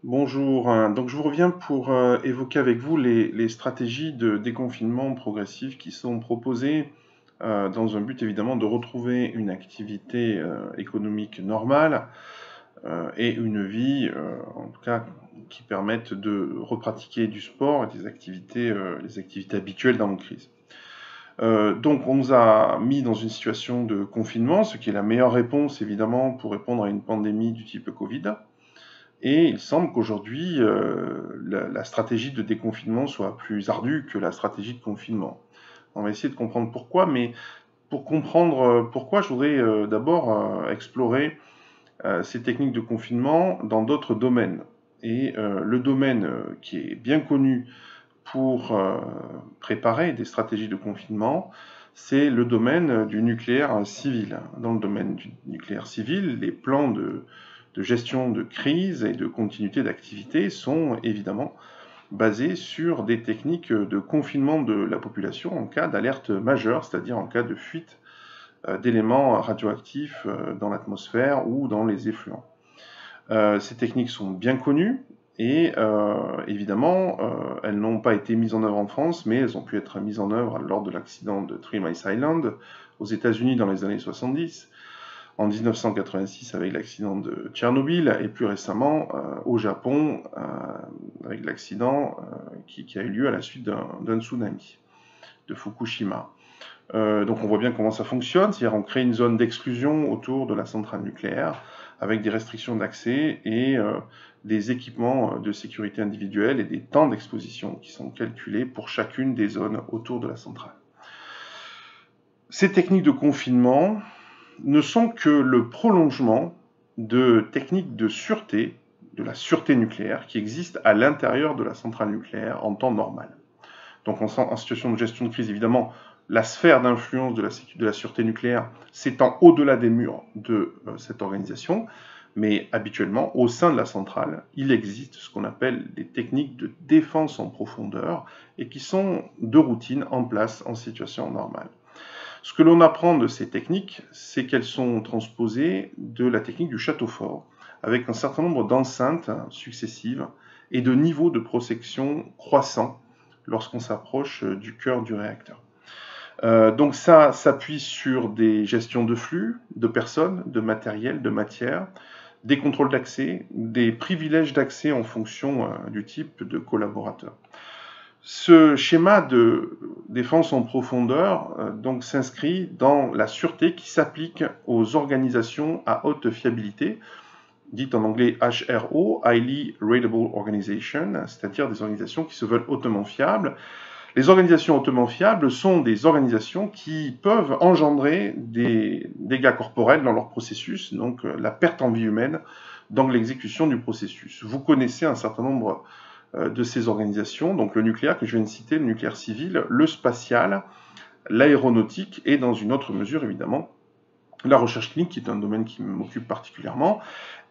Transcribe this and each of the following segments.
Bonjour, donc je vous reviens pour évoquer avec vous les stratégies de déconfinement progressif qui sont proposées dans un but évidemment de retrouver une activité économique normale et une vie, en tout cas, qui permettent de repratiquer du sport et des activités, les activités habituelles dans une crise. Donc on nous a mis dans une situation de confinement, ce qui est la meilleure réponse évidemment pour répondre à une pandémie du type Covid. Et il semble qu'aujourd'hui, la stratégie de déconfinement soit plus ardue que la stratégie de confinement. On va essayer de comprendre pourquoi, mais pour comprendre pourquoi, je voudrais d'abord explorer ces techniques de confinement dans d'autres domaines. Et le domaine qui est bien connu pour préparer des stratégies de confinement, c'est le domaine du nucléaire civil. Dans le domaine du nucléaire civil, les plans de gestion de crise et de continuité d'activité sont évidemment basés sur des techniques de confinement de la population en cas d'alerte majeure, c'est-à-dire en cas de fuite d'éléments radioactifs dans l'atmosphère ou dans les effluents. Ces techniques sont bien connues et évidemment, elles n'ont pas été mises en œuvre en France, mais elles ont pu être mises en œuvre lors de l'accident de Three Mile Island aux États-Unis dans les années 70, en 1986 avec l'accident de Tchernobyl et plus récemment au Japon avec l'accident qui a eu lieu à la suite d'un tsunami de Fukushima. Donc on voit bien comment ça fonctionne, c'est-à-dire on crée une zone d'exclusion autour de la centrale nucléaire avec des restrictions d'accès et des équipements de sécurité individuelle et des temps d'exposition qui sont calculés pour chacune des zones autour de la centrale. Ces techniques de confinement ne sont que le prolongement de techniques de sûreté, de la sûreté nucléaire, qui existent à l'intérieur de la centrale nucléaire en temps normal. Donc en situation de gestion de crise, évidemment, la sphère d'influence de la sûreté nucléaire s'étend au-delà des murs de cette organisation, mais habituellement, au sein de la centrale, il existe ce qu'on appelle des techniques de défense en profondeur et qui sont de routine en place en situation normale. Ce que l'on apprend de ces techniques, c'est qu'elles sont transposées de la technique du château fort, avec un certain nombre d'enceintes successives et de niveaux de protection croissants lorsqu'on s'approche du cœur du réacteur. Donc ça s'appuie sur des gestions de flux, de personnes, de matériel, de matière, des contrôles d'accès, des privilèges d'accès en fonction du type de collaborateur. Ce schéma de défense en profondeur donc s'inscrit dans la sûreté qui s'applique aux organisations à haute fiabilité, dites en anglais HRO, Highly Rateable Organization, c'est-à-dire des organisations qui se veulent hautement fiables. Les organisations hautement fiables sont des organisations qui peuvent engendrer des dégâts corporels dans leur processus, donc la perte en vie humaine dans l'exécution du processus. Vous connaissez un certain nombre de ces organisations, donc le nucléaire que je viens de citer, le nucléaire civil, le spatial, l'aéronautique et dans une autre mesure évidemment la recherche clinique qui est un domaine qui m'occupe particulièrement.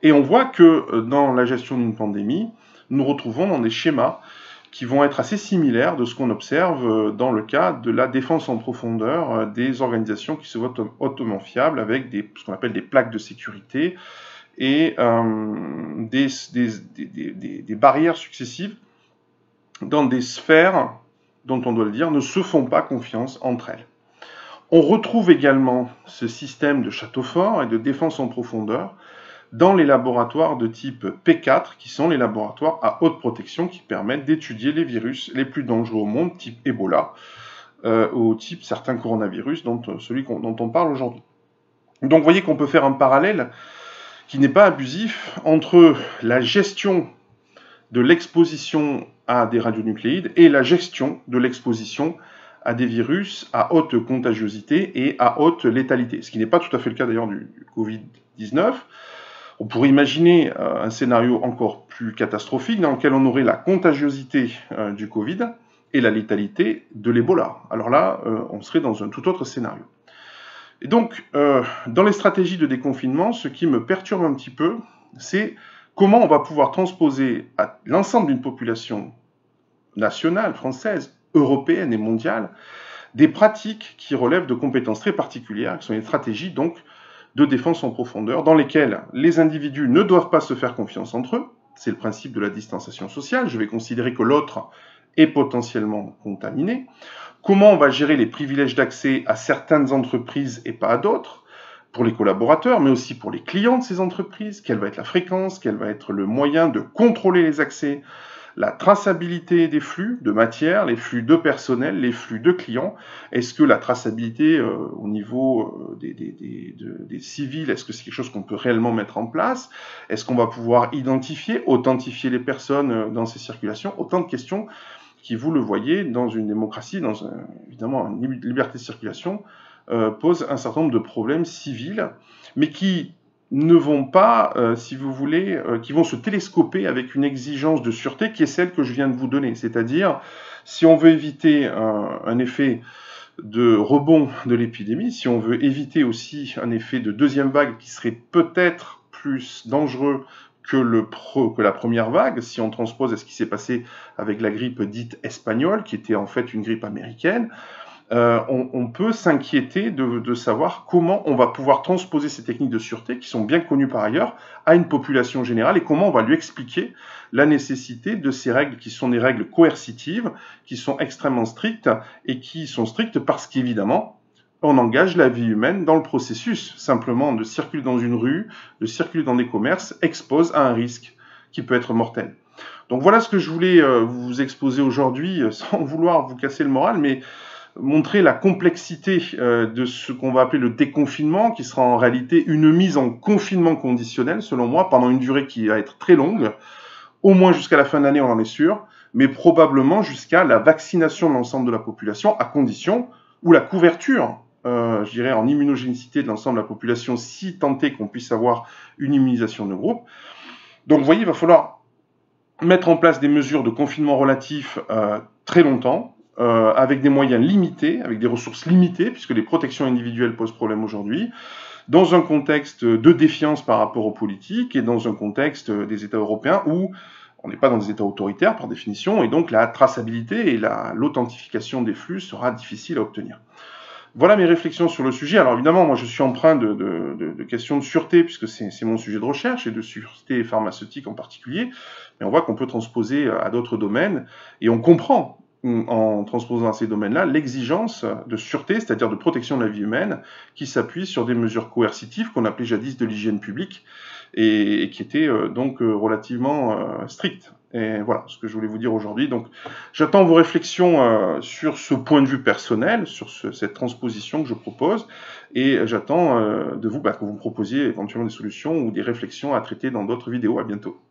Et on voit que dans la gestion d'une pandémie, nous retrouvons dans des schémas qui vont être assez similaires de ce qu'on observe dans le cas de la défense en profondeur des organisations qui se voient hautement fiables avec ce qu'on appelle des plaques de sécurité et des barrières successives dans des sphères dont on doit le dire ne se font pas confiance entre elles. On retrouve également ce système de château fort et de défense en profondeur dans les laboratoires de type P4, qui sont les laboratoires à haute protection qui permettent d'étudier les virus les plus dangereux au monde, type Ebola, ou type certains coronavirus, celui dont on parle aujourd'hui. Donc vous voyez qu'on peut faire un parallèle qui n'est pas abusif entre la gestion de l'exposition à des radionucléides et la gestion de l'exposition à des virus à haute contagiosité et à haute létalité, ce qui n'est pas tout à fait le cas d'ailleurs du Covid-19. On pourrait imaginer un scénario encore plus catastrophique dans lequel on aurait la contagiosité du Covid et la létalité de l'Ebola. Alors là, on serait dans un tout autre scénario. Et donc, dans les stratégies de déconfinement, ce qui me perturbe un petit peu, c'est comment on va pouvoir transposer à l'ensemble d'une population nationale, française, européenne et mondiale, des pratiques qui relèvent de compétences très particulières, qui sont des stratégies donc de défense en profondeur, dans lesquelles les individus ne doivent pas se faire confiance entre eux, c'est le principe de la distanciation sociale, je vais considérer que l'autre est potentiellement contaminé. Comment on va gérer les privilèges d'accès à certaines entreprises et pas à d'autres, pour les collaborateurs, mais aussi pour les clients de ces entreprises, quelle va être la fréquence, quel va être le moyen de contrôler les accès, la traçabilité des flux de matière, les flux de personnel, les flux de clients. Est-ce que la traçabilité au niveau des civils, est-ce que c'est quelque chose qu'on peut réellement mettre en place? Est-ce qu'on va pouvoir identifier, authentifier les personnes dans ces circulations? Autant de questions qui, vous le voyez, dans une démocratie, évidemment une liberté de circulation, pose un certain nombre de problèmes civils, mais qui ne vont pas, si vous voulez, qui vont se télescoper avec une exigence de sûreté qui est celle que je viens de vous donner. C'est-à-dire, si on veut éviter un effet de rebond de l'épidémie, si on veut éviter aussi un effet de deuxième vague qui serait peut-être plus dangereux que la première vague, si on transpose à ce qui s'est passé avec la grippe dite espagnole, qui était en fait une grippe américaine, on peut s'inquiéter de savoir comment on va pouvoir transposer ces techniques de sûreté, qui sont bien connues par ailleurs, à une population générale, et comment on va lui expliquer la nécessité de ces règles qui sont des règles coercitives, qui sont extrêmement strictes, et qui sont strictes parce qu'évidemment, on engage la vie humaine dans le processus. Simplement, de circuler dans une rue, de circuler dans des commerces, expose à un risque qui peut être mortel. Donc voilà ce que je voulais vous exposer aujourd'hui, sans vouloir vous casser le moral, mais montrer la complexité de ce qu'on va appeler le déconfinement, qui sera en réalité une mise en confinement conditionnel, selon moi, pendant une durée qui va être très longue, au moins jusqu'à la fin de l'année, on en est sûr, mais probablement jusqu'à la vaccination de l'ensemble de la population, à condition, ou la couverture, je dirais, en immunogénicité de l'ensemble de la population, si tant est qu'on puisse avoir une immunisation de groupe. Donc, vous voyez, il va falloir mettre en place des mesures de confinement relatif très longtemps, avec des moyens limités, avec des ressources limitées, puisque les protections individuelles posent problème aujourd'hui, dans un contexte de défiance par rapport aux politiques et dans un contexte des États européens où on n'est pas dans des États autoritaires par définition, et donc la traçabilité et l'authentification des flux sera difficile à obtenir. Voilà mes réflexions sur le sujet. Alors évidemment, moi je suis empreint de questions de sûreté, puisque c'est mon sujet de recherche, et de sûreté pharmaceutique en particulier, mais on voit qu'on peut transposer à d'autres domaines, et on comprend en transposant à ces domaines-là, l'exigence de sûreté, c'est-à-dire de protection de la vie humaine, qui s'appuie sur des mesures coercitives qu'on appelait jadis de l'hygiène publique, et qui étaient donc relativement strictes. Et voilà ce que je voulais vous dire aujourd'hui. Donc, j'attends vos réflexions sur ce point de vue personnel, sur cette transposition que je propose, et j'attends de vous que vous me proposiez éventuellement des solutions ou des réflexions à traiter dans d'autres vidéos. À bientôt.